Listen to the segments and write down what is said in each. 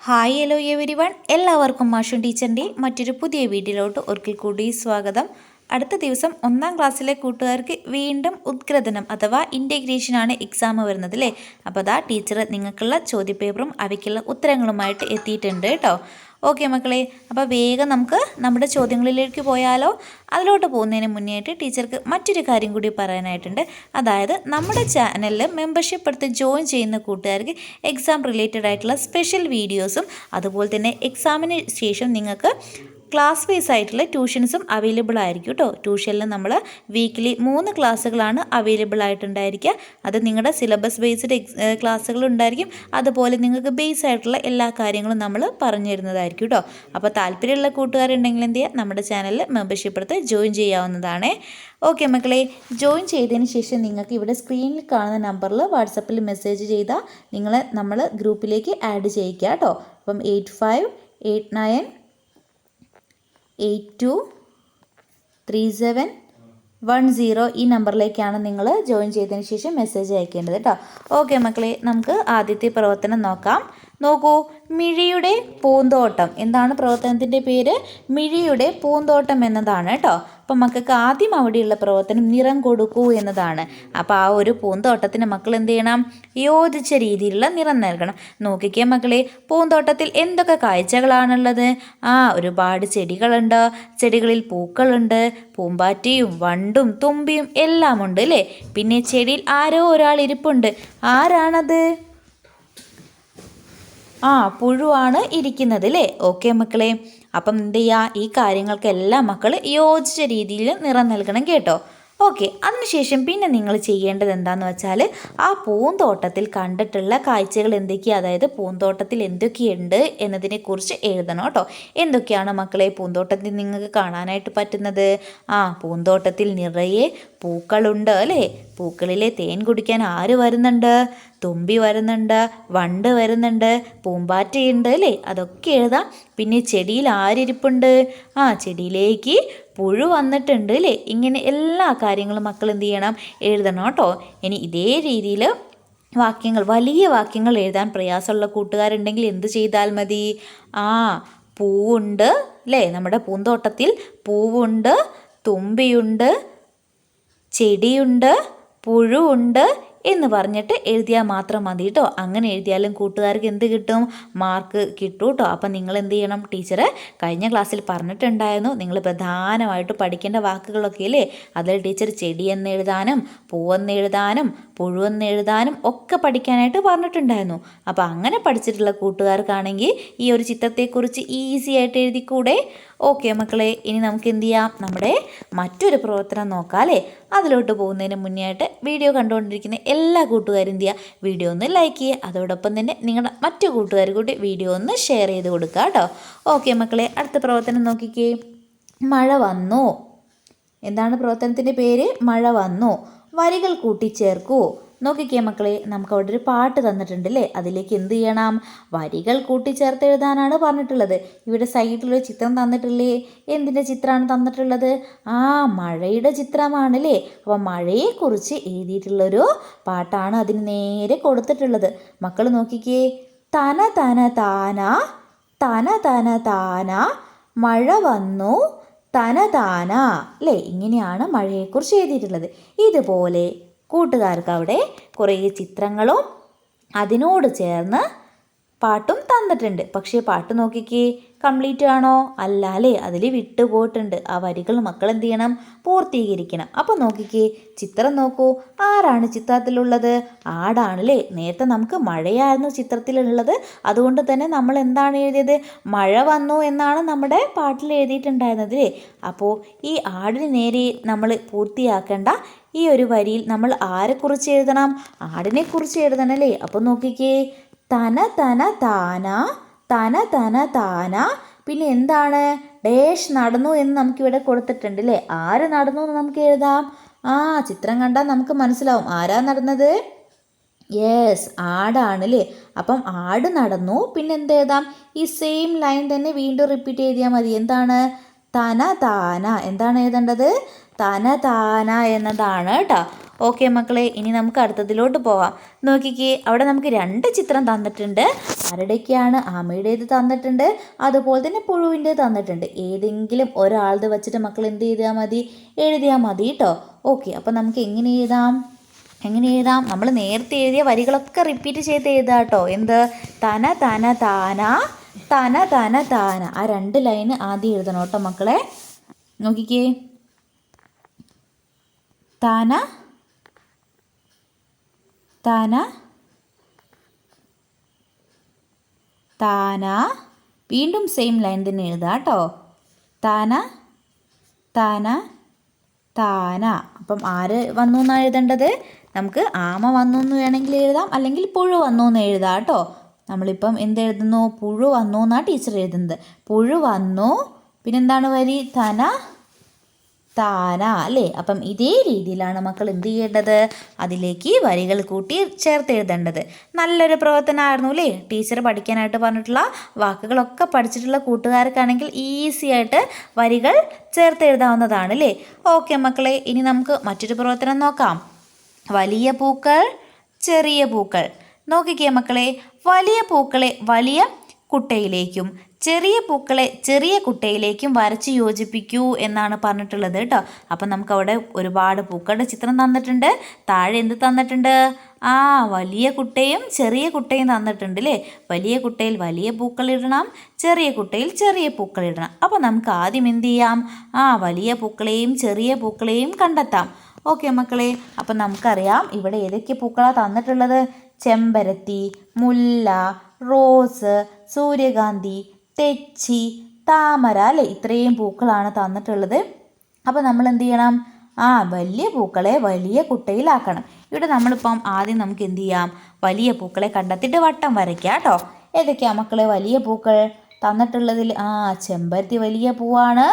Hi hello everyone, എല്ലാവർക്കും മാഷു ടീച്ചറിൻ്റെ മറ്റൊരു പുതിയ വീഡിയോയിലോട്ട് ഒരിക്കൽ കൂടി സ്വാഗതം. അടുത്ത ദിവസം 1ാം ക്ലാസ്സിലെ കൂട്ടുകാർക്ക് വീണ്ടും ഉദ്ഗ്രഥനം അഥവാ ഇൻറ്റഗ്രേഷനാണ് എക്സാം വരുന്നത് അല്ലേ. അപ്പോൾ അതാ ടീച്ചർ നിങ്ങൾക്കുള്ള ചോദ്യപേപ്പറും അവയ്ക്കുള്ള ഉത്തരങ്ങളുമായിട്ട് എത്തിയിട്ടുണ്ട് കേട്ടോ. ഓക്കെ മക്കളെ, അപ്പോൾ വേഗം നമുക്ക് നമ്മുടെ ചോദ്യങ്ങളിലേക്ക് പോയാലോ. അതിലോട്ട് പോകുന്നതിന് മുന്നേ ആയിട്ട് ടീച്ചർക്ക് മറ്റൊരു കാര്യം കൂടി പറയാനായിട്ടുണ്ട്. അതായത് നമ്മുടെ ചാനലിൽ മെമ്പർഷിപ്പ് എടുത്ത് ജോയിൻ ചെയ്യുന്ന കൂട്ടുകാർക്ക് എക്സാം റിലേറ്റഡ് ആയിട്ടുള്ള സ്പെഷ്യൽ വീഡിയോസും അതുപോലെ തന്നെ എക്സാമിന് ശേഷം നിങ്ങൾക്ക് ക്ലാസ് വൈസ് ആയിട്ടുള്ള ട്യൂഷൻസും അവൈലബിൾ ആയിരിക്കും കേട്ടോ. ട്യൂഷനിൽ നമ്മൾ വീക്കിലി 3 ക്ലാസ്സുകളാണ് അവൈലബിൾ ആയിട്ടുണ്ടായിരിക്കുക. അത് നിങ്ങളുടെ സിലബസ് ബേസ്ഡ് ക്ലാസ്സുകൾ ഉണ്ടായിരിക്കും. അതുപോലെ നിങ്ങൾക്ക് ബേസ് ആയിട്ടുള്ള എല്ലാ കാര്യങ്ങളും നമ്മൾ പറഞ്ഞു തരുന്നതായിരിക്കും കേട്ടോ. അപ്പോൾ താല്പര്യമുള്ള കൂട്ടുകാരുണ്ടെങ്കിൽ എന്ത് ചെയ്യുക, നമ്മുടെ ചാനലിൽ മെമ്പർഷിപ്പ് എടുത്ത് ജോയിൻ ചെയ്യാവുന്നതാണ്. ഓക്കെ മക്കളെ, ജോയിൻ ചെയ്തതിന് ശേഷം നിങ്ങൾക്ക് ഇവിടെ സ്ക്രീനിൽ കാണുന്ന നമ്പറിൽ വാട്സപ്പിൽ മെസ്സേജ് ചെയ്താൽ നമ്മൾ ഗ്രൂപ്പിലേക്ക് ആഡ് ചെയ്യിക്കുക കേട്ടോ. അപ്പം 8589823710 ഈ നമ്പറിലേക്കാണ് നിങ്ങൾ ജോയിൻ ചെയ്തതിന് ശേഷം മെസ്സേജ് അയക്കേണ്ടത് കേട്ടോ. ഓക്കെ മക്കളെ, നമുക്ക് ആദ്യത്തെ പ്രവർത്തനം നോക്കാം. നോക്കൂ, മിഴിയുടെ പൂന്തോട്ടം. എന്താണ് പ്രവർത്തനത്തിൻ്റെ പേര്? മിഴിയുടെ പൂന്തോട്ടം എന്നതാണ് കേട്ടോ. അപ്പം മക്കൾക്ക് ആദ്യം അവിടെയുള്ള പ്രവർത്തനം നിറം കൊടുക്കൂ എന്നതാണ്. അപ്പോൾ ആ ഒരു പൂന്തോട്ടത്തിന് മക്കൾ എന്ത് ചെയ്യണം? യോജിച്ച രീതിയിലുള്ള നിറം നൽകണം. നോക്കിക്കേ മക്കളെ, പൂന്തോട്ടത്തിൽ എന്തൊക്കെ കാഴ്ചകളാണുള്ളത്? ഒരുപാട് ചെടികളുണ്ട്, ചെടികളിൽ പൂക്കളുണ്ട്, പൂമ്പാറ്റയും വണ്ടും തുമ്പിയും എല്ലാം ഉണ്ട് അല്ലേ. പിന്നെ ചെടിയിൽ ആരോ ഒരാൾ ഇരിപ്പുണ്ട്. ആരാണത്? പുഴുവാണ് ഇരിക്കുന്നത് അല്ലേ. ഓക്കെ മക്കളെ, അപ്പം എന്ത് ചെയ്യുക, ഈ കാര്യങ്ങൾക്കെല്ലാം മക്കൾ യോജിച്ച രീതിയിൽ നിറം നൽകണം കേട്ടോ. ഓക്കെ, അതിനുശേഷം പിന്നെ നിങ്ങൾ ചെയ്യേണ്ടത് എന്താണെന്ന് വെച്ചാൽ ആ പൂന്തോട്ടത്തിൽ കണ്ടിട്ടുള്ള കാഴ്ചകൾ എന്തൊക്കെയാണ്, അതായത് പൂന്തോട്ടത്തിൽ എന്തൊക്കെയുണ്ട് എന്നതിനെക്കുറിച്ച് എഴുതണം കേട്ടോ. എന്തൊക്കെയാണ് മക്കളെ പൂന്തോട്ടത്തിൽ നിങ്ങൾക്ക് കാണാനായിട്ട് പറ്റുന്നത്? പൂന്തോട്ടത്തിൽ നിറയെ പൂക്കളുണ്ട് അല്ലേ. പൂക്കളിലെ തേൻ കുടിക്കാൻ ആര് വരുന്നുണ്ട്? തുമ്പി വരുന്നുണ്ട്, വണ്ട് വരുന്നുണ്ട്, പൂമ്പാറ്റയുണ്ട് അല്ലേ. അതൊക്കെ എഴുതാം. പിന്നെ ചെടിയിൽ ആരിരിപ്പുണ്ട്? ചെടിയിലേക്ക് പുഴു വന്നിട്ടുണ്ട് അല്ലേ. ഇങ്ങനെ എല്ലാ കാര്യങ്ങളും മക്കൾ എന്ത് ചെയ്യണം? എഴുതണം കേട്ടോ. ഇനി ഇതേ രീതിയിൽ വലിയ വാക്യങ്ങൾ എഴുതാൻ പ്രയാസമുള്ള കൂട്ടുകാരുണ്ടെങ്കിൽ എന്ത് ചെയ്താൽ മതി? പൂവുണ്ട് അല്ലേ, നമ്മുടെ പൂന്തോട്ടത്തിൽ പൂവുണ്ട്, തുമ്പിയുണ്ട്, ചെടിയുണ്ട്, പുഴുവുണ്ട് എന്ന് പറഞ്ഞിട്ട് എഴുതിയാൽ മാത്രം മതി കേട്ടോ. അങ്ങനെ എഴുതിയാലും കൂട്ടുകാർക്ക് എന്ത് കിട്ടും? മാർക്ക് കിട്ടും കേട്ടോ. അപ്പം നിങ്ങൾ എന്ത് ചെയ്യണം? ടീച്ചർ കഴിഞ്ഞ ക്ലാസ്സിൽ പറഞ്ഞിട്ടുണ്ടായിരുന്നു, നിങ്ങൾ പ്രധാനമായിട്ട് പഠിക്കേണ്ട വാക്കുകളൊക്കെ അല്ലേ. അതിൽ ടീച്ചർ ചെടിയെന്ന് എഴുതാനും പൂവെന്ന് എഴുതാനും പുഴുവെന്ന് എഴുതാനും ഒക്കെ പഠിക്കാനായിട്ട് പറഞ്ഞിട്ടുണ്ടായിരുന്നു. അപ്പോൾ അങ്ങനെ പഠിച്ചിട്ടുള്ള കൂട്ടുകാർക്കാണെങ്കിൽ ഈ ഒരു ചിത്രത്തെക്കുറിച്ച് ഈസി ആയിട്ട് എഴുതിക്കൂടെ? ഓക്കെ മക്കളെ, ഇനി നമുക്ക് എന്ത് ചെയ്യാം? നമ്മുടെ മറ്റൊരു പ്രവർത്തനം നോക്കാം അല്ലേ. അതിലോട്ട് പോകുന്നതിന് മുന്നേ ആയിട്ട് വീഡിയോ കണ്ടുകൊണ്ടിരിക്കുന്ന എല്ലാ കൂട്ടുകാരും എന്ത് ചെയ്യുക? വീഡിയോ ഒന്ന് ലൈക്ക് ചെയ്യുക. അതോടൊപ്പം തന്നെ നിങ്ങളുടെ മറ്റു കൂട്ടുകാർ കൂടി വീഡിയോ ഒന്ന് ഷെയർ ചെയ്ത് കൊടുക്കുക കേട്ടോ. ഓക്കെ മക്കളെ, അടുത്ത പ്രവർത്തനം നോക്കിക്കേ. മഴ വന്നു. എന്താണ് പ്രവർത്തനത്തിൻ്റെ പേര്? മഴ വന്നു. വരികൾ കൂട്ടിച്ചേർക്കൂ. നോക്കിക്കേ മക്കളെ, നമുക്ക് അവിടെ ഒരു പാട്ട് തന്നിട്ടുണ്ട് അല്ലേ. അതിലേക്ക് എന്ത് ചെയ്യണം? വരികൾ കൂട്ടിച്ചേർത്ത് എഴുതാനാണ് പറഞ്ഞിട്ടുള്ളത്. ഇവിടെ സൈഡിലൊരു ചിത്രം തന്നിട്ടില്ലേ? എന്തിൻ്റെ ചിത്രമാണ് തന്നിട്ടുള്ളത്? മഴയുടെ ചിത്രമാണ് അല്ലേ. അപ്പോൾ മഴയെക്കുറിച്ച് എഴുതിയിട്ടുള്ളൊരു പാട്ടാണ് അതിന് നേരെ കൊടുത്തിട്ടുള്ളത്. മക്കൾ നോക്കിക്കേ. തന തന താന, തന തന താന, മഴ വന്നു തന താന അല്ലേ. ഇങ്ങനെയാണ് മഴയെക്കുറിച്ച് എഴുതിയിട്ടുള്ളത്. ഇതുപോലെ കൂട്ടുകാർക്ക് അവിടെ കുറേ ചിത്രങ്ങളും അതിനോട് ചേർന്ന് പാട്ടും തന്നിട്ടുണ്ട്. പക്ഷേ പാട്ട് നോക്കിക്കേ, കംപ്ലീറ്റ് ആണോ? അല്ല അല്ലേ, അതിൽ വിട്ടുപോയിട്ടുണ്ട്. ആ വരികൾ മക്കൾ എന്ത് ചെയ്യണം? പൂർത്തീകരിക്കണം. അപ്പോൾ നോക്കിക്കേ, ചിത്രം നോക്കൂ. ആരാണ് ചിത്രത്തിലുള്ളത്? ആടാണല്ലേ. നേരത്തെ നമുക്ക് മഴയായിരുന്നു ചിത്രത്തിലുള്ളത്. അതുകൊണ്ട് തന്നെ നമ്മൾ എന്താണ് എഴുതിയത്? മഴ വന്നു എന്നാണ് നമ്മുടെ പാട്ടിൽ എഴുതിയിട്ടുണ്ടായിരുന്നത് അല്ലേ. അപ്പോൾ ഈ ആടിന് നേരെ നമ്മൾ പൂർത്തിയാക്കേണ്ട ഈ ഒരു വരിയിൽ നമ്മൾ ആരെക്കുറിച്ച് എഴുതണം? ആടിനെക്കുറിച്ച് എഴുതണം അല്ലേ. അപ്പോൾ നോക്കിക്കേ, തന തന താന, തന തന താന. പിന്നെ എന്താണ്? ഡേഷ് നടന്നു എന്ന് നമുക്കിവിടെ കൊടുത്തിട്ടുണ്ട് അല്ലേ. ആര് നടന്നു എന്ന് നമുക്ക് എഴുതാം. ചിത്രം കണ്ടാൽ നമുക്ക് മനസ്സിലാവും ആരാ നടന്നത്. യെസ്, ആടാണ് അല്ലേ. അപ്പം ആട് നടന്നു. പിന്നെ എന്ത് എഴുതാം? ഈ സെയിം ലൈൻ തന്നെ വീണ്ടും റിപ്പീറ്റ് ചെയ്താൽ മതി. എന്താണ്? തന താന. എന്താണ് എഴുതേണ്ടത്? തന താന എന്നതാണ് കേട്ടോ. ഓക്കെ മക്കളെ, ഇനി നമുക്ക് അടുത്തതിലോട്ട് പോവാം. നോക്കിക്കേ, അവിടെ നമുക്ക് 2 ചിത്രം തന്നിട്ടുണ്ട്. ആരുടെയൊക്കെയാണ്? ആമയുടേത് തന്നിട്ടുണ്ട്, അതുപോലെ തന്നെ പുഴുവിൻ്റെ തന്നിട്ടുണ്ട്. ഏതെങ്കിലും ഒരാളത് വെച്ചിട്ട് മക്കൾ എന്ത് ചെയ്താൽ മതി? എഴുതിയാൽ മതി കേട്ടോ. ഓക്കെ, അപ്പം നമുക്ക് എങ്ങനെ എഴുതാം? നമ്മൾ നേരത്തെ എഴുതിയ വരികളൊക്കെ റിപ്പീറ്റ് ചെയ്ത് എഴുതാം കേട്ടോ. എന്ത്? തന തന താന, തന തന താന. ആ 2 ലൈന് ആദ്യം എഴുതണം കേട്ടോ മക്കളെ. നോക്കിക്കേ, തന തന താന. വീണ്ടും സെയിം ലൈൻ തന്നെ എഴുതാം കേട്ടോ. തന തന താന. അപ്പം ആര് വന്നു എന്നാണ് എഴുതേണ്ടത്? നമുക്ക് ആമ വന്നു എന്ന് വേണമെങ്കിൽ എഴുതാം, അല്ലെങ്കിൽ പുഴു വന്നു എന്ന് എഴുതാം കേട്ടോ. നമ്മളിപ്പം എന്തെഴുതുന്നു? പുഴു വന്നു എന്നാണ് ടീച്ചർ എഴുതുന്നത്. പുഴു വന്നു, പിന്നെന്താണ് വരി? തന താന അല്ലേ? അപ്പം ഇതേ രീതിയിലാണ് മക്കൾ എന്ത് ചെയ്യേണ്ടത്? അതിലേക്ക് വരികൾ കൂട്ടി ചേർത്ത് എഴുതേണ്ടത്. നല്ലൊരു പ്രവർത്തനമായിരുന്നു അല്ലേ? ടീച്ചർ പഠിക്കാനായിട്ട് പറഞ്ഞിട്ടുള്ള വാക്കുകളൊക്കെ പഠിച്ചിട്ടുള്ള കൂട്ടുകാർക്കാണെങ്കിൽ ഈസി ആയിട്ട് വരികൾ ചേർത്ത് എഴുതാവുന്നതാണ് അല്ലേ? ഓക്കെ മക്കളെ, ഇനി നമുക്ക് മറ്റൊരു പ്രവർത്തനം നോക്കാം. വലിയ പൂക്കൾ, ചെറിയ പൂക്കൾ. നോക്കിക്കേ മക്കളെ, വലിയ പൂക്കളെ വലിയ കുട്ടയിലേക്കും ചെറിയ പൂക്കളെ ചെറിയ കുട്ടയിലേക്കും വരച്ച് യോജിപ്പിക്കൂ എന്നാണ് പറഞ്ഞിട്ടുള്ളത് കേട്ടോ. അപ്പം നമുക്കവിടെ ഒരുപാട് പൂക്കളുടെ ചിത്രം തന്നിട്ടുണ്ട്. താഴെ എന്ത് തന്നിട്ടുണ്ട്? വലിയ കുട്ടയും ചെറിയ കുട്ടയും തന്നിട്ടുണ്ട് അല്ലേ? വലിയ കുട്ടയിൽ വലിയ പൂക്കൾ ഇടണം, ചെറിയ കുട്ടയിൽ ചെറിയ പൂക്കൾ ഇടണം. അപ്പോൾ നമുക്ക് ആദ്യം എന്ത് ചെയ്യാം? വലിയ പൂക്കളെയും ചെറിയ പൂക്കളെയും കണ്ടെത്താം. ഓക്കെ മക്കളെ, അപ്പം നമുക്കറിയാം ഇവിടെ ഏതൊക്കെ പൂക്കളാണ് തന്നിട്ടുള്ളത്? ചെമ്പരത്തി, മുല്ല, റോസ്, സൂര്യകാന്തി, തെച്ചി, താമര അല്ലേ? ഇത്രയും പൂക്കളാണ് തന്നിട്ടുള്ളത്. അപ്പോൾ നമ്മൾ എന്ത് ചെയ്യണം? വലിയ പൂക്കളെ വലിയ കുട്ടയിലാക്കണം. ഇവിടെ നമ്മളിപ്പം ആദ്യം നമുക്ക് എന്ത് ചെയ്യാം? വലിയ പൂക്കളെ കണ്ടെത്തിയിട്ട് വട്ടം വരയ്ക്കാം കേട്ടോ. ഏതൊക്കെയാണ് മക്കളെ വലിയ പൂക്കൾ തന്നിട്ടുള്ളതിൽ? ചെമ്പരത്തി വലിയ പൂവാണ്,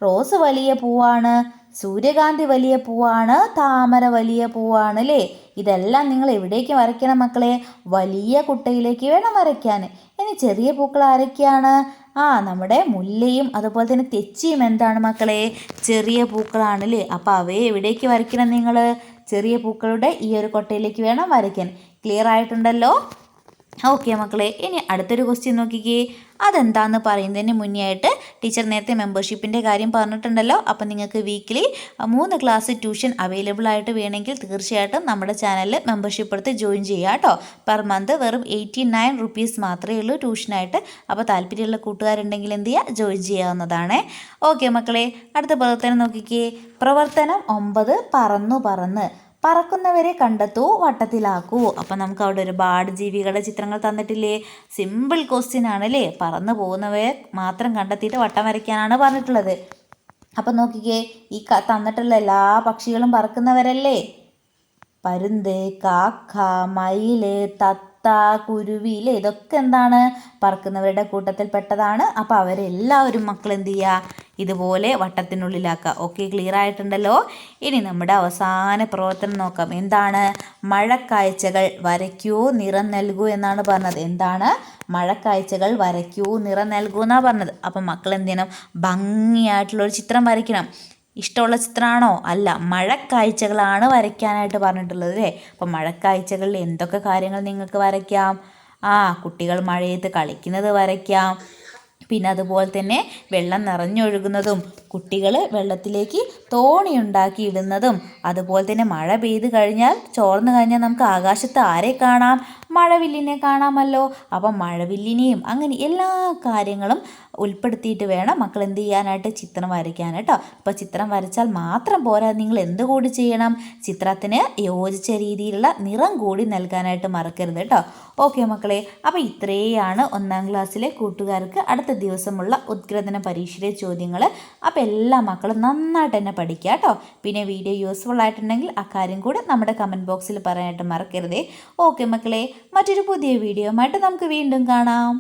റോസ് വലിയ പൂവാണ്, സൂര്യകാന്തി വലിയ പൂവാണ്, താമര വലിയ പൂവാണ് അല്ലേ? ഇതെല്ലാം നിങ്ങൾ എവിടേക്ക് വരയ്ക്കണം മക്കളെ? വലിയ കുട്ടയിലേക്ക് വേണം വരയ്ക്കാൻ. ഇനി ചെറിയ പൂക്കൾ ആരൊക്കെയാണ്? നമ്മുടെ മുല്ലയും അതുപോലെ തന്നെ തെച്ചിയും എന്താണ് മക്കളെ? ചെറിയ പൂക്കളാണ് അല്ലേ? അപ്പോൾ അവയെ എവിടേക്ക് വരയ്ക്കണം നിങ്ങൾ? ചെറിയ പൂക്കളുടെ ഈ ഒരു കൊട്ടയിലേക്ക് വേണം വരയ്ക്കാൻ. ക്ലിയർ ആയിട്ടുണ്ടല്ലോ? ഓക്കെ മക്കളെ, ഇനി അടുത്തൊരു ക്വസ്റ്റ്യൻ നോക്കിക്കേ. അതെന്താണെന്ന് പറയുന്നതിന് മുന്നേ ആയിട്ട് ടീച്ചർ നേരത്തെ മെമ്പർഷിപ്പിൻ്റെ കാര്യം പറഞ്ഞിട്ടുണ്ടല്ലോ. അപ്പം നിങ്ങൾക്ക് വീക്കിലി 3 ക്ലാസ് ട്യൂഷൻ അവൈലബിൾ ആയിട്ട് വേണമെങ്കിൽ തീർച്ചയായിട്ടും നമ്മുടെ ചാനലിൽ മെമ്പർഷിപ്പ് എടുത്ത് ജോയിൻ ചെയ്യുക കേട്ടോ. പെർ മന്ത് വെറും 89 റുപ്പീസ് മാത്രമേ ഉള്ളൂ ട്യൂഷനായിട്ട്. അപ്പോൾ താല്പര്യമുള്ള കൂട്ടുകാരുണ്ടെങ്കിൽ എന്ത് ചെയ്യുക? ജോയിൻ ചെയ്യാവുന്നതാണ്. ഓക്കെ മക്കളെ, അടുത്ത പ്രവർത്തനം നോക്കിക്കേ. പ്രവർത്തനം 9, പറന്ന് പറക്കുന്നവരെ കണ്ടെത്തൂ, വട്ടത്തിലാക്കൂ. അപ്പം നമുക്ക് അവിടെ ഒരുപാട് ജീവികളുടെ ചിത്രങ്ങൾ തന്നിട്ടില്ലേ? സിമ്പിൾ ക്വസ്റ്റ്യൻ ആണല്ലേ? പറന്നു പോകുന്നവരെ മാത്രം കണ്ടെത്തിയിട്ട് വട്ടം വരയ്ക്കാനാണ് പറഞ്ഞിട്ടുള്ളത്. അപ്പം നോക്കിക്കേ, ഈ തന്നിട്ടുള്ള എല്ലാ പക്ഷികളും പറക്കുന്നവരല്ലേ? പരുന്ത്, കാക്ക, മയില്, തത്ത, കുരുവിയിലെ ഇതൊക്കെ എന്താണ്? പറക്കുന്നവരുടെ കൂട്ടത്തിൽ പെട്ടതാണ്. അപ്പോൾ അവരെല്ലാവരും മക്കൾ എന്ത് ചെയ്യുക? ഇതുപോലെ വട്ടത്തിനുള്ളിലാക്കുക. Okay, clear ആയിട്ടുണ്ടല്ലോ? ഇനി നമ്മുടെ അവസാന പ്രവർത്തനം നോക്കാം. എന്താണ്? മഴക്കാഴ്ചകൾ വരയ്ക്കൂ, നിറം നൽകൂ എന്നാണ് പറഞ്ഞത്. എന്താണ്? മഴക്കാഴ്ചകൾ വരയ്ക്കൂ, നിറം നൽകൂ എന്നാണ് പറഞ്ഞത്. അപ്പം മക്കൾ എന്ത് ചെയ്യണം? ഭംഗിയായിട്ടുള്ളൊരു ചിത്രം വരയ്ക്കണം. ഇഷ്ടമുള്ള ചിത്രമാണോ? അല്ല, മഴക്കാഴ്ചകളാണ് വരയ്ക്കാനായിട്ട് പറഞ്ഞിട്ടുള്ളത് അല്ലേ? അപ്പം മഴക്കാഴ്ചകളിൽ എന്തൊക്കെ കാര്യങ്ങൾ നിങ്ങൾക്ക് വരയ്ക്കാം? കുട്ടികൾ മഴയത്ത് കളിക്കുന്നത് വരയ്ക്കാം. പിന്നെ അതുപോലെ തന്നെ വെള്ളം നിറഞ്ഞൊഴുകുന്നതും കുട്ടികൾ വെള്ളത്തിലേക്ക് തോണിയുണ്ടാക്കി ഇടുന്നതും, അതുപോലെ തന്നെ മഴ പെയ്ത് കഴിഞ്ഞാൽ ചോർന്നു കഴിഞ്ഞാൽ നമുക്ക് ആകാശത്ത് ആരെ കാണാം? മഴവില്ലിനെ കാണാമല്ലോ. അപ്പം മഴവില്ലിനെയും അങ്ങനെ എല്ലാ കാര്യങ്ങളും ഉൾപ്പെടുത്തിയിട്ട് വേണം മക്കൾ എന്ത് ചെയ്യാനായിട്ട്? ചിത്രം വരയ്ക്കാൻ കേട്ടോ. അപ്പോൾ ചിത്രം വരച്ചാൽ മാത്രം പോരാ, നിങ്ങൾ എന്ത് കൂടി ചെയ്യണം? ചിത്രത്തിന് യോജിച്ച രീതിയിലുള്ള നിറം കൂടി നൽകാനായിട്ട് മറക്കരുത് കേട്ടോ. ഓക്കെ മക്കളെ, അപ്പോൾ ഇത്രയാണ് 1ാം ക്ലാസ്സിലെ കൂട്ടുകാർക്ക് അടുത്ത ദിവസമുള്ള ഉദ്ഗ്രഥന പരീക്ഷയിലെ ചോദ്യങ്ങൾ. അപ്പോൾ എല്ലാ മക്കളും നന്നായിട്ട് തന്നെ പഠിക്കുക കേട്ടോ. പിന്നെ വീഡിയോ യൂസ്ഫുൾ ആയിട്ടുണ്ടെങ്കിൽ ആ കാര്യം കൂടെ നമ്മുടെ കമൻറ്റ് ബോക്സിൽ പറയാനായിട്ട് മറക്കരുതേ. ഓക്കെ മക്കളെ, മറ്റൊരു പുതിയ വീഡിയോ ആയിട്ട് നമുക്ക് വീണ്ടും കാണാം.